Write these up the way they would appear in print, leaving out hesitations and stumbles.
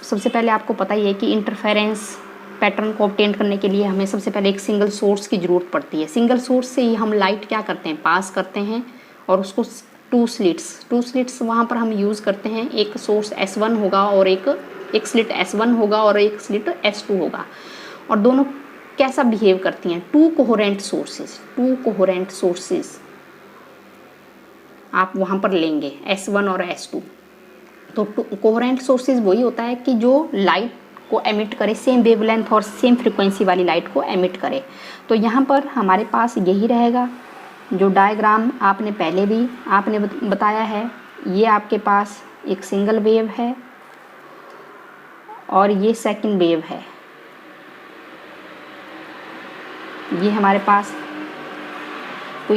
सबसे पहले आपको पता ही है कि इंटरफेरेंस पैटर्न को ऑब्टेन करने के लिए हमें सबसे पहले एक सिंगल सोर्स की ज़रूरत पड़ती है। सिंगल सोर्स से ही हम लाइट क्या करते हैं, पास करते हैं, और उसको टू स्लिट्स वहाँ पर हम यूज़ करते हैं। एक सोर्स S1 होगा और एक स्लिट S1 होगा और एक स्लिट S2 होगा, और दोनों कैसा बिहेव करती हैं, टू कोहेरेंट सोर्सेज आप वहाँ पर लेंगे S1 और S2। तो कोहेरेंट सोर्सेज वही होता है कि जो लाइट को एमिट करे, सेम वेवलेंथ और सेम फ्रीक्वेंसी वाली लाइट को एमिट करे। तो यहाँ पर हमारे पास यही रहेगा जो डायग्राम आपने पहले भी आपने बताया है। ये आपके पास एक सिंगल वेव है और ये सेकंड वेव है। ये हमारे पास, तो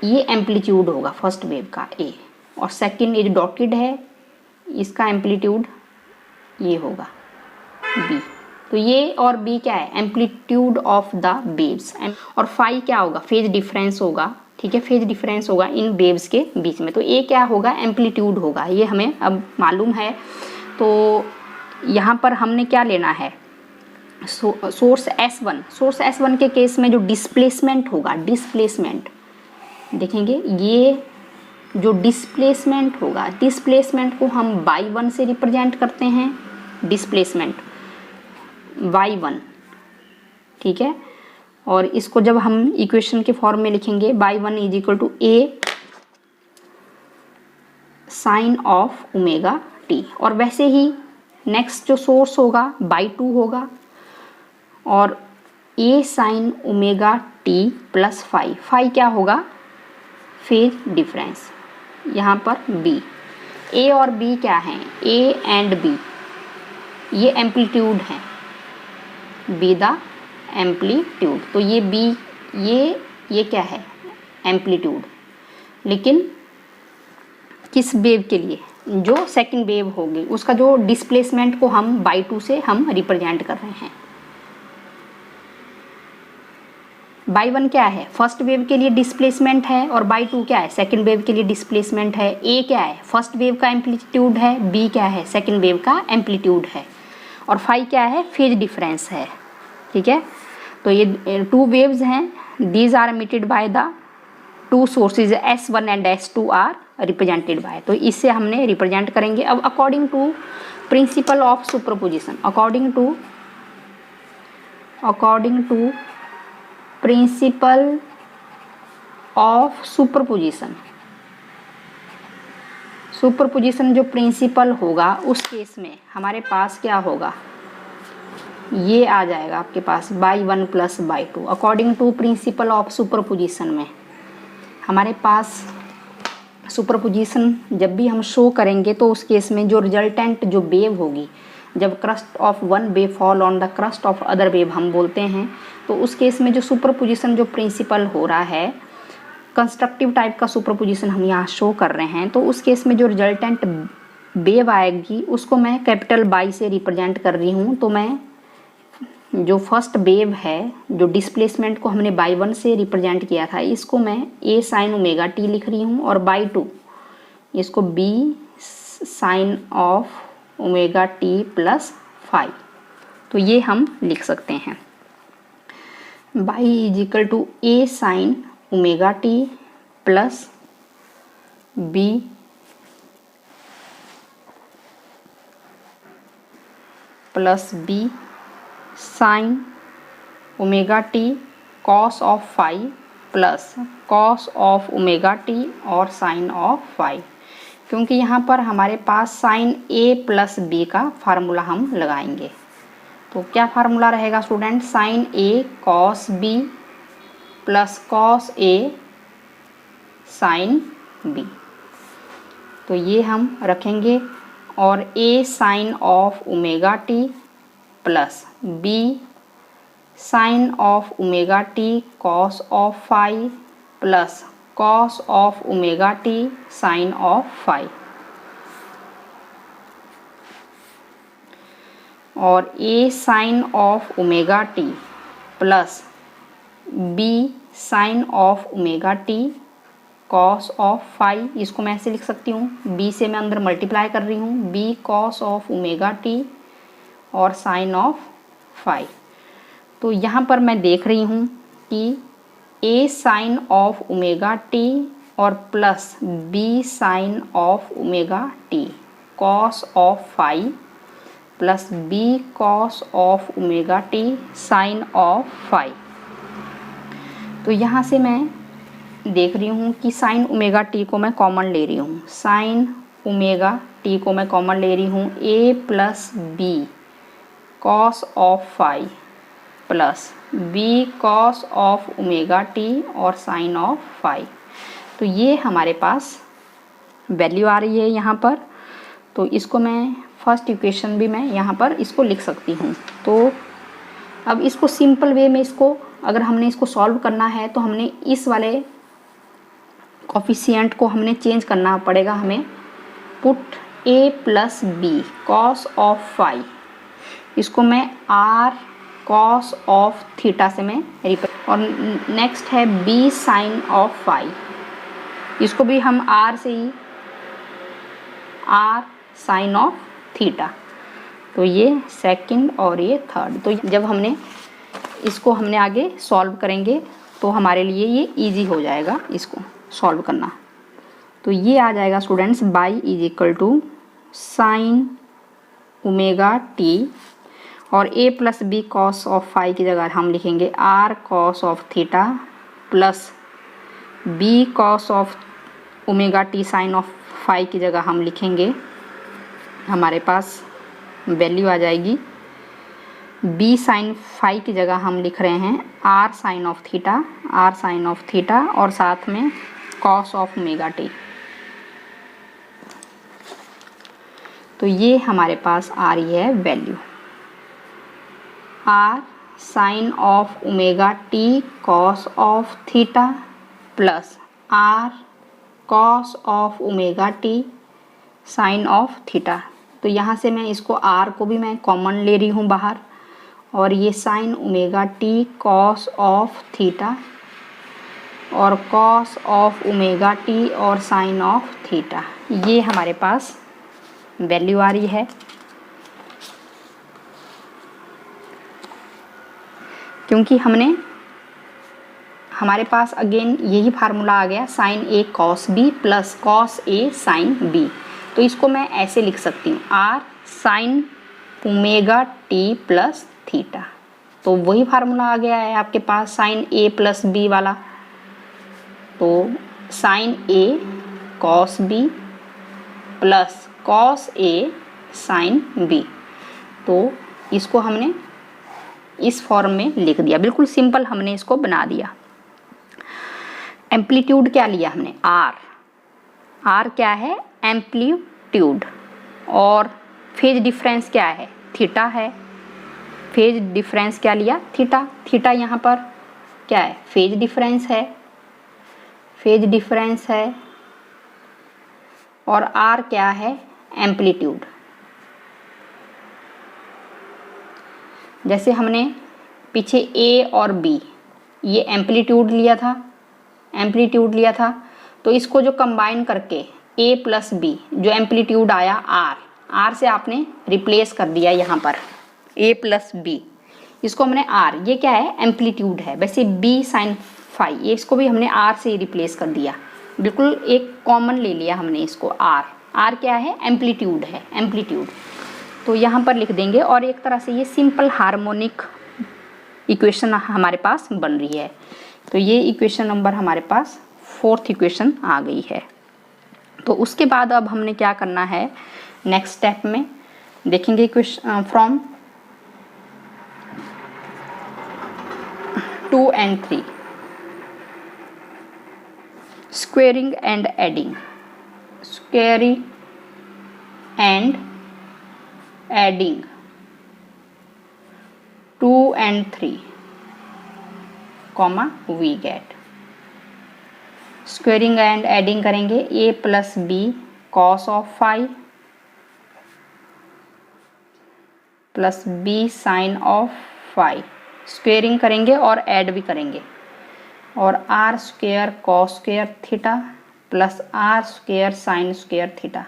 ये एम्पलीट्यूड होगा फर्स्ट वेव का A, और सेकंड ये डॉटेड है इसका एम्पलीट्यूड ये होगा B। तो ये और B क्या है, एम्पलीट्यूड ऑफ द वेव्स, और फाई क्या होगा, फेज डिफरेंस होगा। ठीक है, फेज डिफरेंस होगा इन वेव्स के बीच में। तो ए क्या होगा, एम्पलीट्यूड होगा, ये हमें अब मालूम है। तो यहाँ पर हमने क्या लेना है, सोर्स S1 के केस में जो डिस्प्लेसमेंट होगा, डिस्प्लेसमेंट देखेंगे, ये जो डिस्प्लेसमेंट होगा, डिस्प्लेसमेंट को हम बाई 1 से रिप्रेजेंट करते हैं, डिस्प्लेसमेंट y1। ठीक है, और इसको जब हम इक्वेशन के फॉर्म में लिखेंगे, y1 is equal to a sine of omega t। और वैसे ही नेक्स्ट जो सोर्स होगा y2 होगा और a sine omega t plus phi क्या होगा, फेज डिफरेंस। यहाँ पर b, a और b क्या हैं, a एंड b ये एम्पलीट्यूड हैं, b द एम्पलीट्यूड। तो ये b, ये क्या है, एम्पलीट्यूड। लेकिन किस वेव के लिए, जो सेकंड वेव होगी उसका जो डिस्प्लेसमेंट को हम बाई 2 से हम रिप्रेजेंट कर रहे हैं। बाई 1 क्या है, फर्स्ट वेव के लिए डिस्प्लेसमेंट है, और बाई 2 क्या है, सेकंड वेव के लिए डिस्प्लेसमेंट है। ए क्या है, फर्स्ट वेव का एम्पलीट्यूड है, बी क्या है, सेकंड वेव का एम्पलीट्यूड है, और फाई क्या है, फेज डिफरेंस है। ठीक है, तो ये टू वेव्स हैं, these are emitted by the two sources S1 and S2 are represented by. तो इससे हमने रिप्रेजेंट करेंगे। अब according to principle of superposition, according to principle of superposition जो प्रिंसिपल होगा उस केस में हमारे पास क्या होगा, ये आ जाएगा आपके पास y 1 plus y 2। According to principle of superposition में हमारे पास सुपरपोजिशन जब भी हम शो करेंगे तो उस केस में जो रिजल्टेंट जो वेव होगी, जब crust of one wave fall on the crust of other wave हम बोलते हैं, तो उस केस में जो सुपरपोजिशन जो प्रिंसिपल हो रहा है, कंस्ट्रक्टिव टाइप का सुपरपोजिशन हम यहाँ शो कर रहे हैं, तो उस केस में जो रिजल्टेंट वेव आएगी उसको मैं कैपिटल बाई से रिप्रेजेंट कर रही हूँ। तो मैं जो फर्स्ट वेव है, जो डिस्प्लेसमेंट को हमने बाई 1 से रिप्रेजेंट किया था, इसको मैं a साइन ओमेगा t लिख रही हूँ, और बाई 2 इसको b sine of omega t plus phi. तो ये हम लिख सकते हैं, Y is equal to a sine omega t plus b sine omega T cos of phi plus cos of omega T और साइन ऑफ फाई। क्योंकि यहाँ पर हमारे पास साइन ए प्लस बी का फार्मूला हम लगाएंगे। तो क्या फार्मूला रहेगा student, sine A cos B plus cos A sine B. तो ये हम रखेंगे, और a sine of omega T plus b sine of omega T cos of phi plus cos of omega T sine of phi, और a sine of omega T plus b sine of omega T cos of phi, इसको मैं ऐसे लिख सकती हूँ, B से मैं अंदर मल्टीप्लाई कर रही हूँ, B cos of omega T और साइन ऑफ फाई। तो यहाँ पर मैं देख रही हूँ कि A sine of omega T और plus B sine of omega T cos of phi plus B cos of omega T sine of phi. तो यहाँ से मैं देख रही हूँ कि साइन ओमेगा टी को मैं कॉमन ले रही हूँ, साइन ओमेगा टी को मैं कॉमन ले रही हूँ, a plus B cos of phi plus B cos of omega T और साइन ऑफ फाई। तो ये हमारे पास वैल्यू आ रही है यहाँ पर। तो इसको मैं फर्स्ट इक्वेशन भी मैं यहाँ पर इसको लिख सकती हूँ। तो अब इसको सिंपल वे में इसको अगर हमने इसको सॉल्व करना है तो हमने इस वाले कोफिशिएंट को हमने चेंज करना पड़ेगा हमें। Put A plus B cos of phi, इसको मैं आर कॉस ऑफ थीटा से मैं रिप्लेस, और नेक्स्ट है बी साइन ऑफ फाई, इसको भी हम आर से ही आर साइन ऑफ थीटा। तो ये सेकंड और ये थर्ड। तो जब हमने इसको हमने आगे सॉल्व करेंगे तो हमारे लिए ये इजी हो जाएगा इसको सॉल्व करना। तो ये आ जाएगा students, y is equal to sine omega T और a plus B cos of phi की जगह हम लिखेंगे r cos of theta plus B cos of omega T sine of phi की जगह हम लिखेंगे, हमारे पास वैल्यू आ जाएगी बी साइन फाई की जगह हम लिख रहे हैं R sine of theta, R sine of theta और साथ में कॉस ऑफ ओमेगा टी। तो ये हमारे पास आ रही है value R sine of omega T cos of theta plus R cos of omega T sine of theta. तो यहाँ से मैं इसको आर को भी मैं कॉमन ले रही हूँ बाहर, और ये sign omega T cos of theta और कॉस ऑफ ओमेगा टी और साइन ऑफ थीटा, ये हमारे पास वैल्यू आ रही है। क्योंकि हमारे पास अगेन यही फार्मूला आ गया, sine A cos B plus cos A sine B. तो इसको मैं ऐसे लिख सकती हूँ R sine omega T plus theta. तो वही फार्मूला आ गया है आपके पास साइन ए प्लस बी वाला। तो sine A cos B plus cos A sine B. तो इसको हमने इस फॉर्म में लिख दिया, बिल्कुल सिंपल हमने इसको बना दिया। एम्पलीट्यूड क्या लिया हमने, आर, आर क्या है एम्पलीट्यूड, और फेज डिफरेंस क्या है थीटा है, फेज डिफरेंस क्या लिया थीटा, थीटा यहाँ पर क्या है फेज डिफरेंस है, फेज डिफरेंस है, और आर क्या है एम्पलीट्यूड। जैसे हमने पीछे ए और बी ये एम्पलीट्यूड लिया था, एम्पलीट्यूड लिया था, तो इसको जो कंबाइन करके ए प्लस बी जो एम्पलीट्यूड आया आर, आर से आपने रिप्लेस कर दिया यहाँ पर ए प्लस बी, इसको हमने आर, ये क्या है एम्पलीट्यूड है, वैसे बी साइन फाई ये इसको भी हमने आर से रिप्लेस कर दिया, बिल्कुल एक कॉमन ले लिया हमने इसको आर, आर क्या है एम्पलीट्यूड है, एम्पलीट्यूड। तो यहाँ पर लिख देंगे और एक तरह से ये सिंपल हार्मोनिक इक्वेशन हमारे पास बन रही है। तो ये इक्वेशन नंबर हमारे पास फोर्थ इक्वेशन आ गई है। तो उसके बाद अब हमने क्या करना है नेक्स्ट स्टेप में देखेंगे equation from 2 and 3 squaring and adding, squaring and adding 2 and 3 comma we get, squaring and adding करेंगे a plus B cos of phi plus B sine of phi, squaring करेंगे और ऐड भी करेंगे, और r square cos square theta plus r square sine square theta.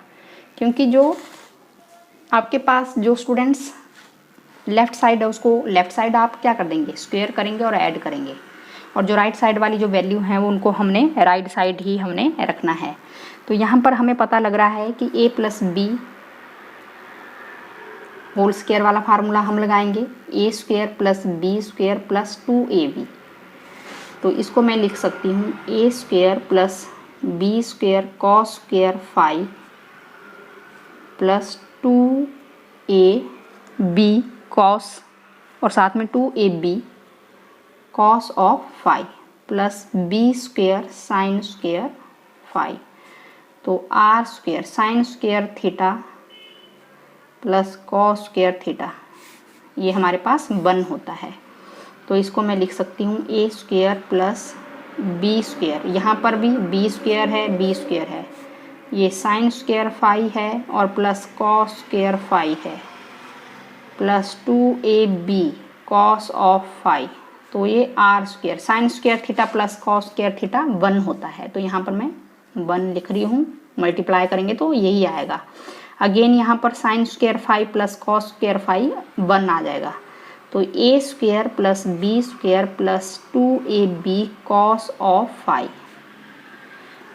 क्योंकि जो आपके पास जो स्टूडेंट्स लेफ्ट साइड है उसको लेफ्ट साइड आप क्या कर देंगे, स्क्वायर करेंगे और ऐड करेंगे, और जो राइट साइड वाली जो वैल्यू है वो उनको हमने राइट साइड ही हमने रखना है। तो यहाँ पर हमें पता लग रहा है कि a plus B whole square वाला फार्मूला हम लगाएंगे, a square plus B square plus 2ab। तो इसको मैं लिख सकती हूँ ए square plus B square cos square phi plus 2ab cos और साथ में 2ab cos of phi plus B square sine square phi. तो r square sine square theta plus cos square theta ये हमारे पास 1 होता है। तो इसको मैं लिख सकती हूँ ए स्क्वायर प्लस बी स्क्वायर, यहाँ पर भी बी स्क्वायर है बी स्क्वायर है, ये साइन स्क्वायर फाई है और प्लस कॉस स्क्वायर फाई है plus 2ab cos of phi. तो ये R square sine square theta plus cos square theta 1 होता है। तो यहाँ पर मैं 1 लिख रही हूँ, मल्टीप्लाई करेंगे तो यही आएगा। अगेन यहाँ पर sine square phi plus cos square phi 1 आ जाएगा। तो a square plus B square plus 2ab cos of phi.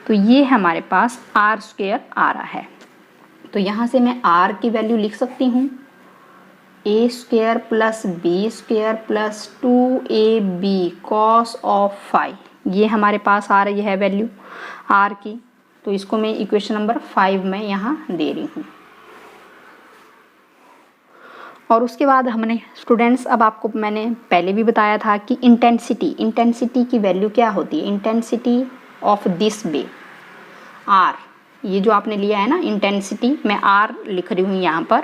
तो ये हमारे पास आर स्क्वायर आ रहा है। तो यहाँ से मैं आर की वैल्यू लिख सकती हूँ ए square plus B square plus 2ab cos of phi. ये हमारे पास आ रही है वैल्यू आर की। तो इसको मैं इक्वेशन नंबर 5 में यहाँ दे रही हूँ। और उसके बाद हमने स्टूडेंट्स, अब आपको मैंने पहले भी बताया था कि इंटेंसिटी की वैल्यू क्या होती है, intensity of this wave R. ये जो आपने लिया है ना इंटेंसिटी, मैं आर लिख रही हूँ यहाँ पर।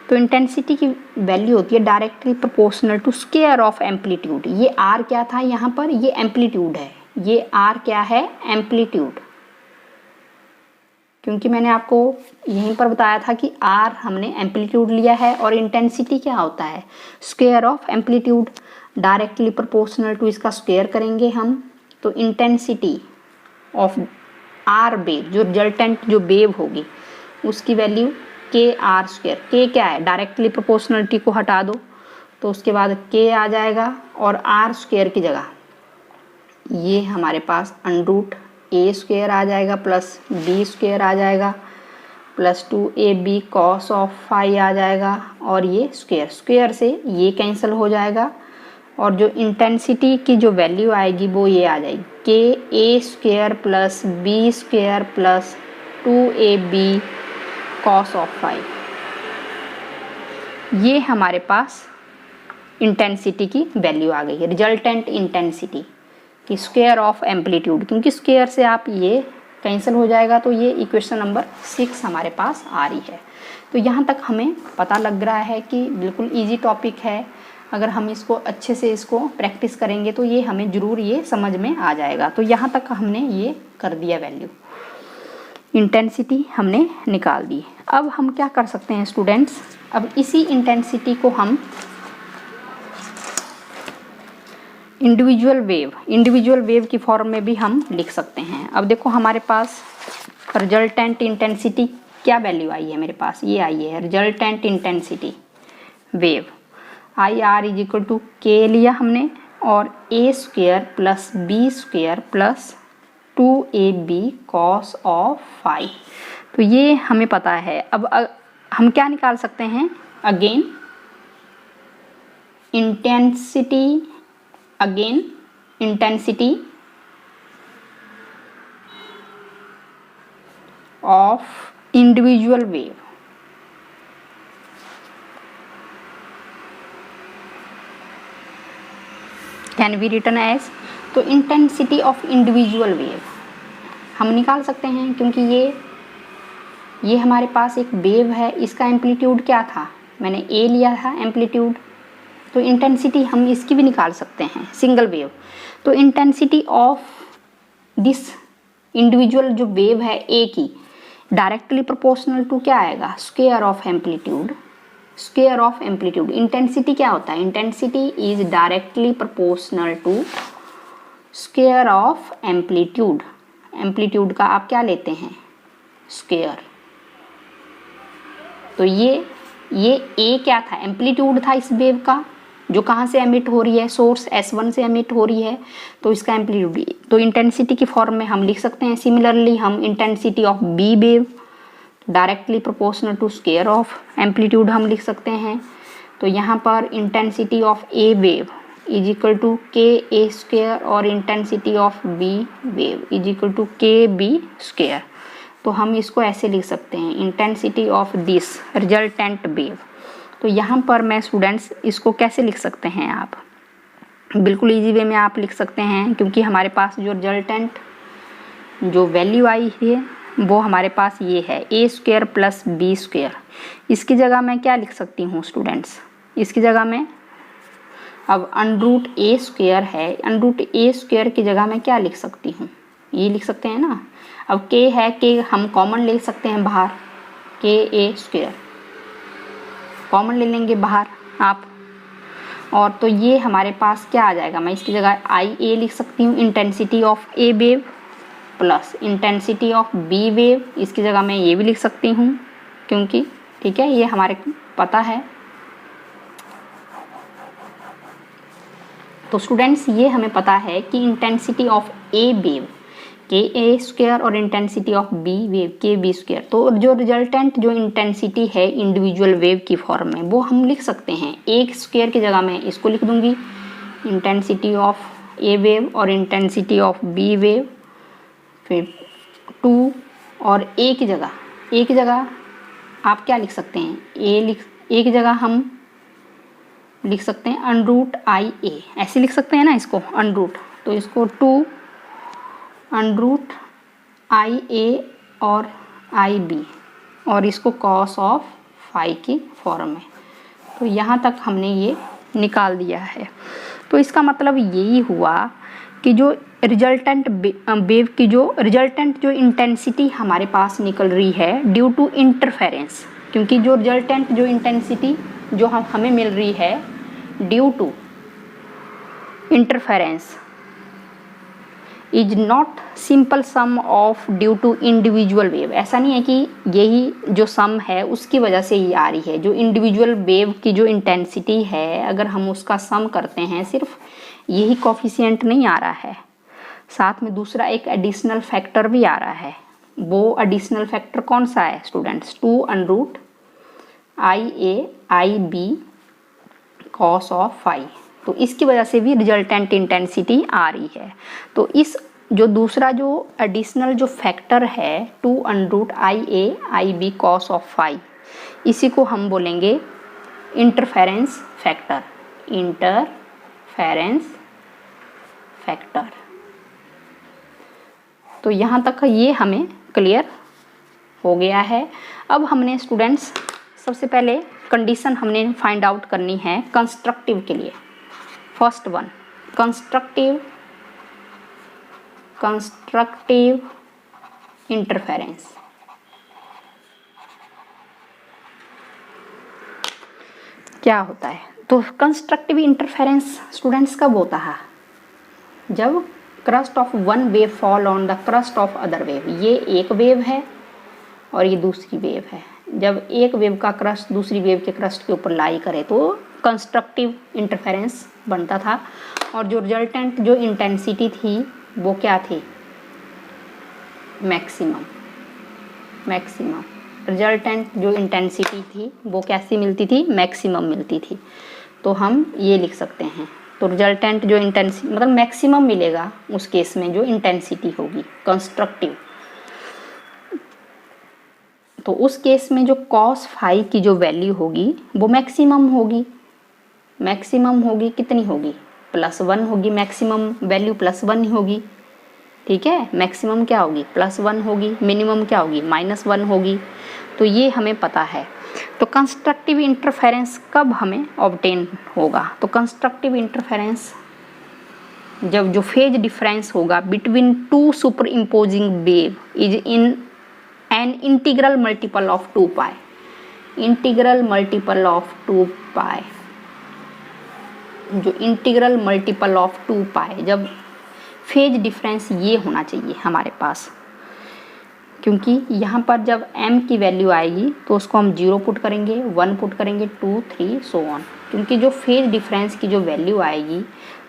तो इंटेंसिटी की वैल्यू होती है directly proportional to square of amplitude. ये आर क्या था यहाँ पर, ये एम्पलीट्यूड है, ये आर क्या है, एम्पलीट्यूड। क्योंकि मैंने आपको यहीं पर बताया था कि आर हमने एम्पलीट्यूड लिया है और इंटेंसिटी क्या होता है, square of amplitude, directly proportional to इसका स्क्वायर करेंगे हम। तो इंटेंसिटी ऑफ आर वेव, जो रिजल्टेंट जो वेव होगी उसकी वैल्यू के आर स्क्वायर। के क्या है, डायरेक्टली प्रोपोर्शनलिटी को हटा दो तो उसके बाद के आ जाएगा और आर स्क्वायर की जगह ये हमारे पास अंडरूट ए स्क्वायर आ जाएगा प्लस बी स्क्वायर आ जाएगा plus 2ab cos of phi आ जाएगा और ये स्क्वायर से ये कैंसिल हो जाएगा। और जो इंटेंसिटी की जो वैल्यू आएगी वो ये आ जाएगी k A square plus B square plus 2ab cos of phi. ये हमारे पास इंटेंसिटी की वैल्यू आ गई है, रिजल्टेंट इंटेंसिटी की स्क्वायर ऑफ एम्पलीट्यूड। क्योंकि स्क्वायर से आप ये कैंसिल हो जाएगा तो ये इक्वेशन नंबर 6 हमारे पास आ रही है। तो यहाँ तक हमें पता लग रहा है कि बिल्कुल इजी टॉपिक है। अगर हम इसको अच्छे से इसको प्रैक्टिस करेंगे तो ये हमें ज़रूर ये समझ में आ जाएगा। तो यहाँ तक हमने ये कर दिया, वैल्यू इंटेंसिटी हमने निकाल दी। अब हम क्या कर सकते हैं स्टूडेंट्स, अब इसी इंटेंसिटी को हम इंडिविजुअल वेव की फॉर्म में भी हम लिख सकते हैं। अब देखो हमारे पास रिजल्टेंट इंटेंसिटी क्या वैल्यू आई है, मेरे पास ये आई है resultant intensity wave I r is equal to k लिया हमने और a square plus B square plus 2ab cos of phi. तो ये हमें पता है। अब हम क्या निकाल सकते हैं, again intensity of individual wave. Can be written as, तो इंटेंसिटी ऑफ इंडिविजुअल वेव हम निकाल सकते हैं। क्योंकि ये हमारे पास एक वेव है, इसका एम्पलीट्यूड क्या था, मैंने ए लिया था एम्पलीट्यूड, तो इंटेंसिटी हम इसकी भी निकाल सकते हैं, सिंगल वेव। तो इंटेंसिटी ऑफ दिस इंडिविजुअल जो वेव है ए की डायरेक्टली प्रोपोर्शनल टू क्या आएगा, square of amplitude. Square of amplitude, intensity क्या होता है, intensity is directly proportional to square of amplitude. Amplitude का आप क्या लेते हैं, स्क्वायर। तो ये ए क्या था, एम्पलीट्यूड था इस वेव का, जो कहाँ से एमिट हो रही है, सोर्स S1 से एमिट हो रही है, तो इसका एम्पलीट्यूड, तो इंटेंसिटी की फॉर्म में हम लिख सकते हैं। सिमिलरली हम intensity of B wave directly proportional to square of amplitude हम लिख सकते हैं। तो यहाँ पर intensity of A wave is equal to K A square और intensity of B wave is equal to K B square. तो हम इसको ऐसे लिख सकते हैं, intensity of this resultant wave. तो यहाँ पर मैं स्टूडेंट्स इसको कैसे लिख सकते हैं, आप बिल्कुल इजी वे में आप लिख सकते हैं, क्योंकि हमारे पास जो रिजल्टेंट जो वैल्यू आई है वो हमारे पास ये है ए स्क्वायर प्लस बी स्क्वायर। इसकी जगह मैं क्या लिख सकती हूँ स्टूडेंट्स, इसकी जगह में अब अंडरूट ए स्क्वायर है, अंडरूट ए स्क्वायर की जगह मैं क्या लिख सकती हूँ, ये लिख सकते हैं ना। अब के है, के हम कॉमन ले सकते हैं बाहर, के ए स्क्वायर कॉमन ले लेंगे बाहर आप, और तो ये हमारे पास क्या आ जाएगा, मैं इसकी जगह आई ए लिख सकती हूँ, intensity of A wave plus intensity of B wave. इसकी जगह मैं ये भी लिख सकती हूँ, क्योंकि ठीक है ये हमारे पता है। तो स्टूडेंट्स ये हमें पता है कि इंटेंसिटी ऑफ ए वेव के ए स्क्वायर और इंटेंसिटी ऑफ बी वेव के बी स्क्वायर। तो जो रिजल्टेंट जो इंटेंसिटी है इंडिविजुअल वेव की फॉर्म में, वो हम लिख सकते हैं। एक स्क्वायर की जगह मैं इसको लिख दूंगी, इंटेंसिटी ऑफ ए वेव और इंटेंसिटी ऑफ बी वेव, फिर 2 और ए की जगह आप क्या लिख सकते हैं, ए की जगह हम लिख सकते हैं अंडरूट आई ए, ऐसे लिख सकते हैं ना इसको अंडरूट। तो इसको 2 अंडरूट आई ए और आई बी, और इसको कॉस ऑफ फाई की फॉर्म में। तो यहाँ तक हमने ये निकाल दिया है। तो इसका मतलब यही हुआ कि जो रिजल्टेंट वेव की जो रिजल्टेंट जो इंटेंसिटी हमारे पास निकल रही है ड्यू टू इंटरफेरेंस, क्योंकि जो रिजल्टेंट जो इंटेंसिटी जो हमें मिल रही है due to interference is not simple sum of due to individual wave. ऐसा नहीं है कि यही जो सम है उसकी वजह से ये आ रही है। जो इंडिविजुअल वेव की जो इंटेंसिटी है, अगर हम उसका सम करते हैं, सिर्फ यही कॉफिशिएंट नहीं आ रहा है, साथ में दूसरा एक एडिशनल फैक्टर भी आ रहा है। वो एडिशनल फैक्टर कौन सा है students, 2 under root I A I B cos of phi. तो इसकी वजह से भी रिजल्टेंट इंटेंसिटी आ रही है। तो इस जो दूसरा जो एडिशनल जो फैक्टर है 2 under root I A I B cos of phi, इसी को हम बोलेंगे इंटरफेरेंस फैक्टर, इंटरफेरेंस फैक्टर। तो यहाँ तक ये हमें क्लियर हो गया है। अब हमने स्टूडेंट्स सबसे पहले कंडीशन हमने फाइंड आउट करनी है कंस्ट्रक्टिव के लिए। First one, constructive interference. क्या होता है? तो कंस्ट्रक्टिव इंटरफेरेंस स्टूडेंट्स कब होता है? जब crust of one wave fall on the crust of other wave. ये एक वेव है और ये दूसरी वेव है। जब एक वेव का क्रस्ट दूसरी वेव के क्रस्ट के ऊपर लाई करे तो कंस्ट्रक्टिव इंटरफेरेंस बनता था। और जो रिजल्टेंट जो इंटेंसिटी थी वो क्या थी? मैक्सिमम। रिजल्टेंट जो इंटेंसिटी थी वो कैसी मिलती थी? मैक्सिमम मिलती थी। तो हम ये लिख सकते हैं। तो रिजल्टेंट जो इंटेंसिटी मतलब मैक्सिमम मिलेगा उस केस में जो इंटेंसिटी होगी कंस्ट्रक्टिव। तो उस केस में जो कॉस फाई की जो वैल्यू होगी वो मैक्सिमम होगी। कितनी होगी? +1 होगी। मैक्सिमम वैल्यू +1 होगी। ठीक है, मैक्सिमम क्या होगी? +1 होगी। मिनिमम क्या होगी? -1 होगी। तो ये हमें पता है। तो कंस्ट्रक्टिव इंटरफेरेंस कब हमें ऑब्टेन होगा? तो कंस्ट्रक्टिव इंटरफेरेंस जब जो फेज डिफरेंस होगा between 2 super imposing wave is in an integral multiple of 2 pi. Integral multiple of 2 पाई, जो इंटीग्रल मल्टीपल ऑफ 2 पाई, जब फेज डिफरेंस ये होना चाहिए हमारे पास, क्योंकि यहाँ पर जब m की वैल्यू आएगी तो उसको हम 0 पुट करेंगे, 1 पुट करेंगे, 2, 3 सो ऑन, क्योंकि जो फेज डिफरेंस की जो वैल्यू आएगी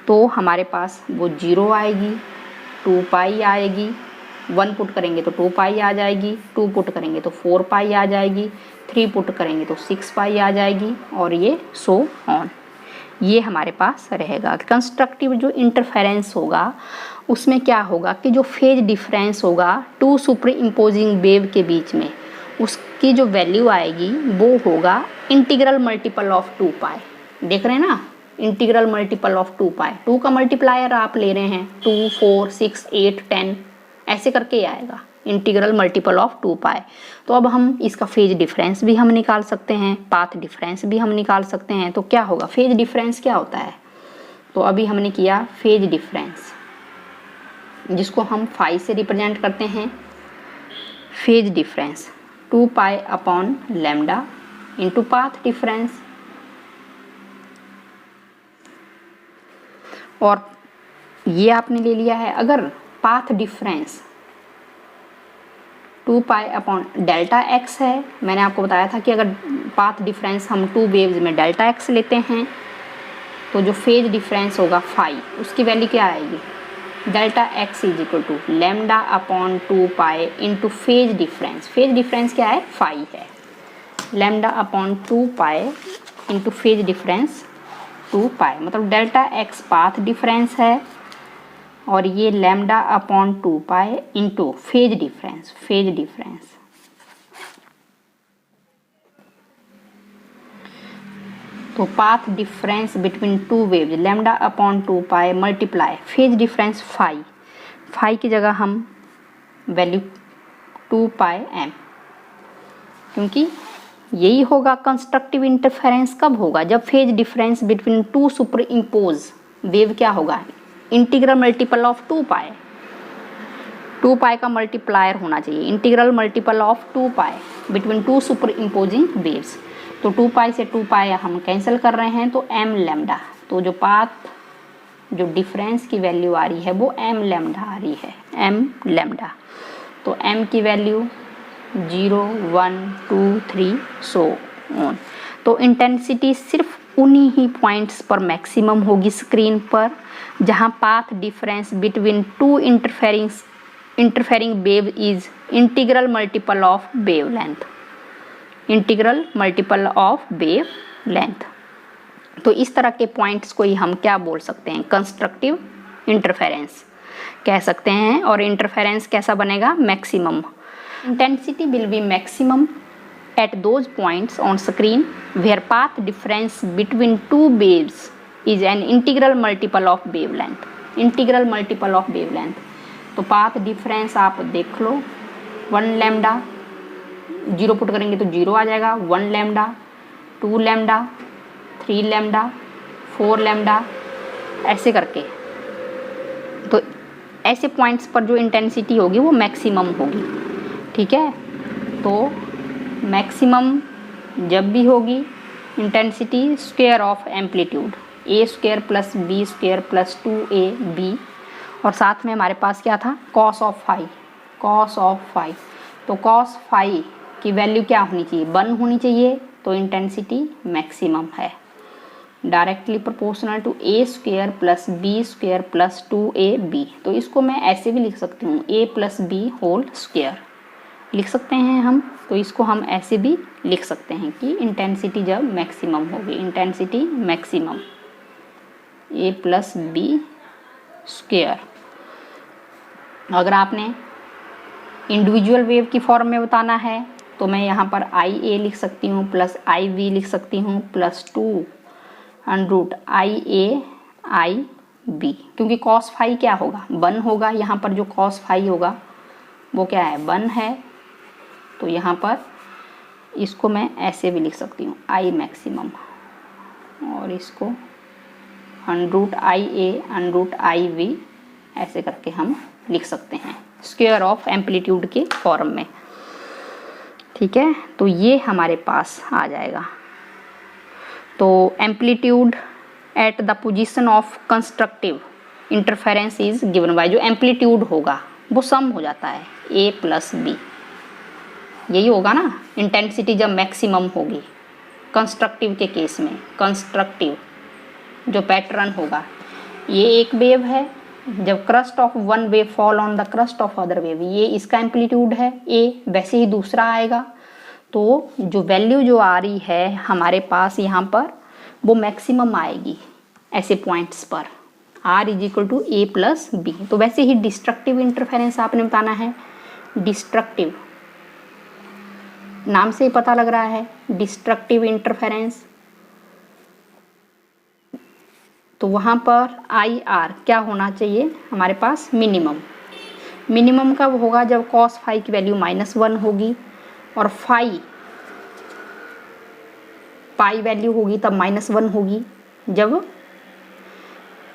तो हमारे पास वो 0 आएगी, 2 पाई आएगी, 1 पुट करेंगे तो 2 पाई आ जाएगी, 2 पुट करेंगे तो 4 पाई आ जाएगी, 3 पुट करेंगे तो 6 पाई आ जाएगी, और ये सो ऑन, ये हमारे पास रहेगा। कंस्ट्रक्टिव जो इंटरफेरेंस होगा उसमें क्या होगा कि जो फेज डिफरेंस होगा टू सुपर इम्पोजिंग वेव के बीच में, उसकी जो वैल्यू आएगी वो होगा इंटीग्रल मल्टीपल ऑफ 2 पाई। देख रहे हैं ना, इंटीग्रल मल्टीपल ऑफ 2 पाई, 2 का मल्टीप्लायर आप ले रहे हैं, 2, 4, 6, 8, 10 ऐसे करके आएगा इंटीग्रल मल्टीपल ऑफ 2 पाई। तो अब हम इसका फेज डिफरेंस भी हम निकाल सकते हैं, पाथ डिफरेंस भी हम निकाल सकते हैं। तो क्या होगा, फेज डिफरेंस क्या होता है, तो अभी हमने किया फेज डिफरेंस, जिसको हम फाई से रिप्रेजेंट करते हैं। Phase difference 2 pi upon lambda into path difference, और ये आपने ले लिया है। अगर path difference 2 pi upon delta x है, मैंने आपको बताया था कि अगर पाथ डिफरेंस हम 2 वेव्स में डेल्टा एक्स लेते हैं तो जो फेज डिफरेंस होगा फाई, उसकी वैल्यू क्या आएगी, delta x is equal to lambda upon 2 pi into phase difference. Phase difference क्या है, फाई है, lambda upon 2 pi into phase difference 2 pi, मतलब डेल्टा एक्स पाथ डिफरेंस है और ये lambda upon 2 pi into phase difference, phase difference. तो path difference between 2 waves lambda upon 2 pi multiply phase difference phi, phi की जगह हम value 2 पाई M, क्योंकि यही होगा कंस्ट्रक्टिव इंटरफेरेंस कब होगा, जब phase difference between 2 super impose wave क्या होगा, इंटीग्रल मल्टीपल ऑफ 2 पाई, 2 पाई का मल्टीप्लायर होना चाहिए, integral multiple of 2 pi between 2 super imposing waves. तो 2 पाई से 2 पाई हम कैंसिल कर रहे हैं तो m लैम्डा, तो जो पाथ जो डिफरेंस की वैल्यू आ रही है वो m लैम्डा आ रही है, m लैम्डा। तो m की वैल्यू 0, 1, 2, 3 सो ऑन। तो इंटेंसिटी सिर्फ उन्हीं ही पॉइंट्स पर मैक्सिमम होगी स्क्रीन पर जहां path difference between 2 interfering wave is integral multiple of wave length, integral multiple of wave length. तो इस तरह के पॉइंट्स को ही हम क्या बोल सकते हैं, कंस्ट्रक्टिव इंटरफेरेंस कह सकते हैं। और इंटरफेरेंस कैसा बनेगा, maximum. Intensity will be maximum at those points on screen where path difference between 2 waves is an integral multiple of wavelength, integral multiple of wavelength। तो पाथ डिफरेंस आप देख लो, 1 लैम्डा, 0 पुट करेंगे तो 0 आ जाएगा, 1 लैम्डा, 2 लैम्डा, 3 लैम्डा, 4 लैम्डा, ऐसे करके। तो ऐसे पॉइंट्स पर जो इंटेंसिटी होगी वो मैक्सिमम होगी, ठीक है। तो मैक्सिमम जब भी होगी intensity square of amplitude A square plus B square plus 2ab, और साथ में हमारे पास क्या था, cos of phi, cos of phi. तो कॉस फाई की वैल्यू क्या होनी चाहिए, 1 होनी चाहिए, तो इंटेंसिटी मैक्सिमम है, directly proportional to A square plus B square plus 2ab। तो इसको मैं ऐसे भी लिख सकती हूँ, a plus B whole square लिख सकते हैं हम। तो इसको हम ऐसे भी लिख सकते हैं कि इंटेंसिटी जब मैक्सिमम होगी, intensity maximum a plus B square. अगर आपने इंडिविजुअल वेव की फॉर्म में बताना है तो मैं यहाँ पर IA लिख सकती हूँ प्लस IB लिख सकती हूँ प्लस 2√IA/IB, क्योंकि कॉस फाई क्या होगा, 1 होगा। यहाँ पर जो कॉस फाई होगा वो क्या है, 1 है। तो यहाँ पर इसको मैं ऐसे भी लिख सकती हूँ I मैक्सिमम, और इसको 100IA/IB ऐसे करके हम लिख सकते हैं स्क्वायर ऑफ एम्पलीट्यूड के फॉर्म में, ठीक है। तो ये हमारे पास आ जाएगा। तो amplitude at the position of constructive interference is given by, जो एम्पलीट्यूड होगा वो सम हो जाता है ए प्लस बी, यही होगा ना इंटेंसिटी जब मैक्सिमम होगी कंस्ट्रक्टिव के केस में। कंस्ट्रक्टिव जो पैटर्न होगा, ये एक वेव है, जब crust of one wave fall on the crust of other wave, ये इसका एम्पलीट्यूड है ए, वैसे ही दूसरा आएगा। तो जो वैल्यू जो आ रही है हमारे पास यहाँ पर वो मैक्सिमम आएगी ऐसे पॉइंट्स पर, R is equal to A plus B. तो वैसे ही डिस्ट्रक्टिव इंटरफेरेंस आपने बताना है, डिस्ट्रक्टिव नाम से ही पता लग रहा है डिस्ट्रक्टिव इंटरफेरेंस। तो वहाँ पर आई आर क्या होना चाहिए हमारे पास, मिनिमम। मिनिमम कब होगा, जब कॉस फाई की वैल्यू -1 होगी और पाई वैल्यू होगी तब -1 होगी। जब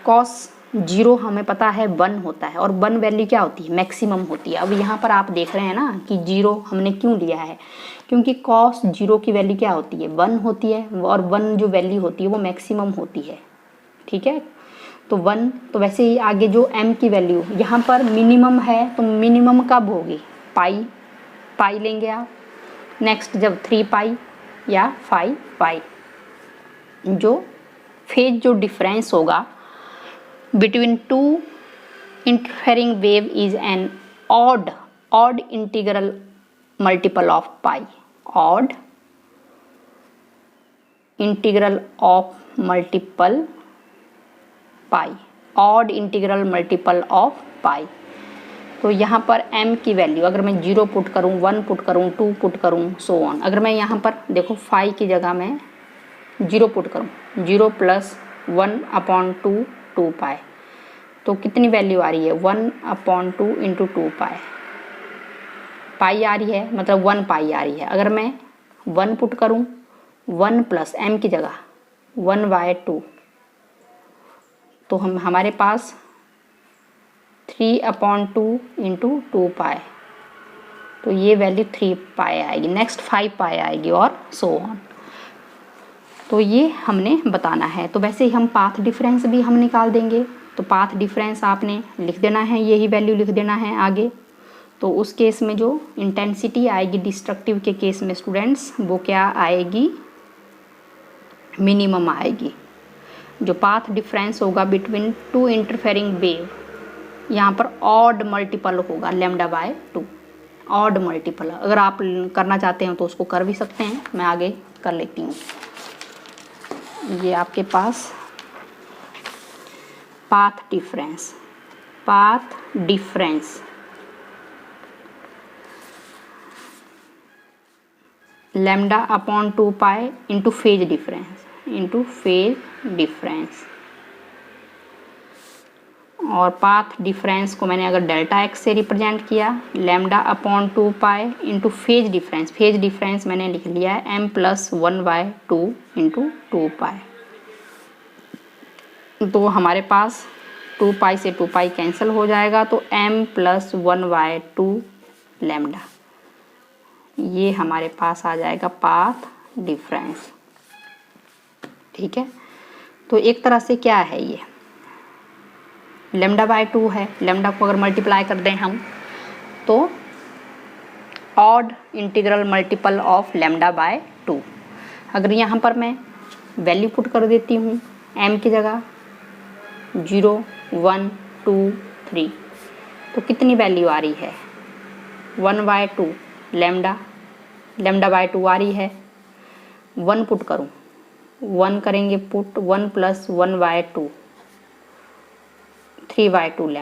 कॉस 0 हमें पता है 1 होता है और 1 वैल्यू क्या होती है, मैक्सिमम होती है। अब यहाँ पर आप देख रहे हैं ना कि 0 हमने क्यों लिया है, क्योंकि कॉस 0 की वैल्यू क्या होती है, 1 होती है और 1 जो वैल्यू होती है वो मैक्सिमम होती है। ठीक है, तो 1, तो वैसे ही आगे जो m की वैल्यू यहाँ पर मिनिमम है, तो मिनिमम कब होगी, पाई लेंगे आप। नेक्स्ट जब 3 पाई या 5 पाई, जो फेज जो डिफरेंस होगा between two interfering wave is an odd integral multiple of pi, odd integral of multiple pi, odd integral multiple of pi. तो यहाँ पर m की वैल्यू अगर मैं 0 पुट करूँ, 1 पुट करूँ, 2 पुट करूँ, सो ऑन। अगर मैं यहाँ पर देखो 5 की जगह मैं 0 पुट करूँ, 0 + 1/2 2 पाई, तो कितनी वैल्यू आ रही है, 1/2 × 2 पाई आ रही है, मतलब 1 पाई आ रही है। अगर मैं 1 पुट करूँ, 1 + m की जगह 1/2, तो हमारे पास 3/2 × 2 पाई, तो ये वैल्यू 3 पाई आएगी। नेक्स्ट 5 पाई आएगी और सो ऑन। तो ये हमने बताना है। तो वैसे ही हम पाथ डिफरेंस भी हम निकाल देंगे। तो पाथ डिफरेंस आपने लिख देना है, यही वैल्यू लिख देना है आगे। तो उस केस में जो इंटेंसिटी आएगी डिस्ट्रक्टिव के केस में स्टूडेंट्स, वो क्या आएगी, मिनिमम आएगी। जो पाथ डिफरेंस होगा बिटवीन टू इंटरफेरिंग वेव, यहाँ पर ऑड मल्टीपल होगा λ/2, ऑड मल्टीपल। अगर आप करना चाहते हैं तो उसको कर भी सकते हैं, मैं आगे कर लेती हूँ। ये आपके पास path difference λ/2 pi into phase difference, और पाथ डिफरेंस को मैंने अगर डेल्टा x से रिप्रेजेंट किया, λ/2 पाई इंटू फेज डिफरेंस मैंने लिख लिया है m + 1/2 × 2 पाई। तो हमारे पास 2 पाई से 2 पाई कैंसिल हो जाएगा, तो m + 1/2 λ, ये हमारे पास आ जाएगा पाथ डिफरेंस। ठीक है, तो एक तरह से क्या है, ये λ/2 है। लैम्डा को अगर मल्टीप्लाई कर दें हम, तो ऑड इंटीग्रल मल्टीपल ऑफ λ/2। अगर यहाँ पर मैं वैल्यू पुट कर देती हूँ m की जगह 0 1 2 3, तो कितनी वैल्यू आ रही है, 1/2 λ/2 आ रही है। 1 पुट करूँ, 1 करेंगे पुट, 1 + 1/2 3/2 λ।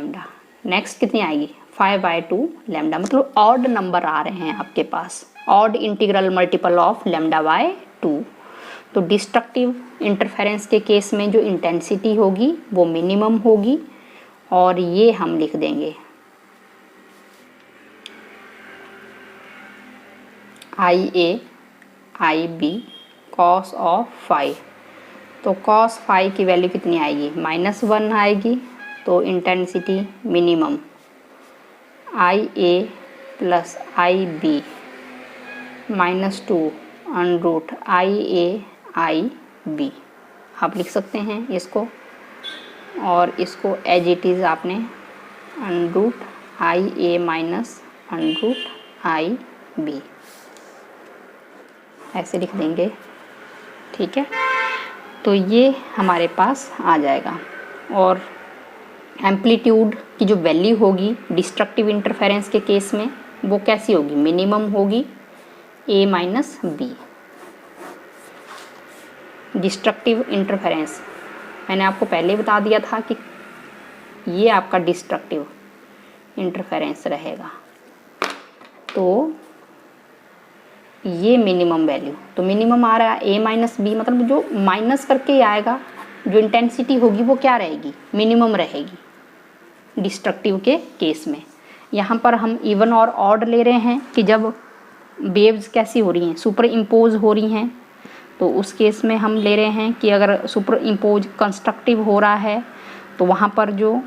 नेक्स्ट कितनी आएगी, 5/2 λ। मतलब ऑड नंबर आ रहे हैं आपके पास, ऑड इंटीग्रल मल्टीपल ऑफ λ/2। तो डिस्ट्रक्टिव इंटरफेरेंस के केस में जो इंटेंसिटी होगी वो मिनिमम होगी, और ये हम लिख देंगे IA IB cos of phi. तो cos फाई की वैल्यू कितनी आएगी, -1 आएगी, तो intensity minimum IA + IB -2 √IA IB, आप लिख सकते हैं इसको। और इसको एज इट इज़ आपने under root I A minus under root I B ऐसे लिख देंगे, ठीक है। तो ये हमारे पास आ जाएगा। और एम्पलीट्यूड की जो वैल्यू होगी डिस्ट्रक्टिव इंटरफेरेंस के केस में वो कैसी होगी, मिनिमम होगी ए माइनस बी। डिस्ट्रक्टिव इंटरफेरेंस मैंने आपको पहले बता दिया था कि ये आपका डिस्ट्रक्टिव इंटरफेरेंस रहेगा। तो ये मिनिमम वैल्यू, तो मिनिमम आ रहा है ए माइनस बी, मतलब जो माइनस करके ही आएगा, जो इंटेंसिटी होगी वो क्या रहेगी, मिनिमम रहेगी डिस्ट्रक्टिव के केस में। यहाँ पर हम इवन और ऑड ले रहे हैं कि जब वेव्स कैसी हो रही हैं, सुपर इम्पोज हो रही हैं, तो उस केस में हम ले रहे हैं कि अगर सुपर इम्पोज कंस्ट्रक्टिव हो रहा है तो वहाँ पर जो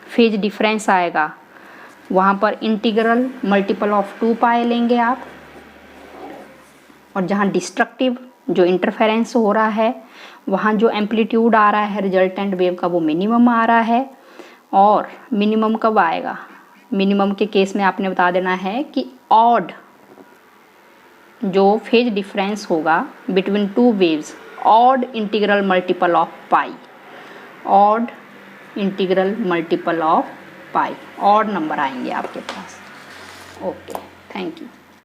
फेज डिफरेंस आएगा वहाँ पर इंटीग्रल मल्टीपल ऑफ 2 पाई लेंगे आप। और जहाँ डिस्ट्रक्टिव जो इंटरफेरेंस हो रहा है वहाँ जो एम्पलीट्यूड आ रहा है रिजल्टेंट वेव का वो मिनिमम आ रहा है। और मिनिमम कब आएगा, मिनिमम के केस में आपने बता देना है कि ऑड जो फेज डिफरेंस होगा between 2 waves, odd integral multiple of pi, odd integral multiple of pi, odd number आएंगे आपके पास। Okay, thank you.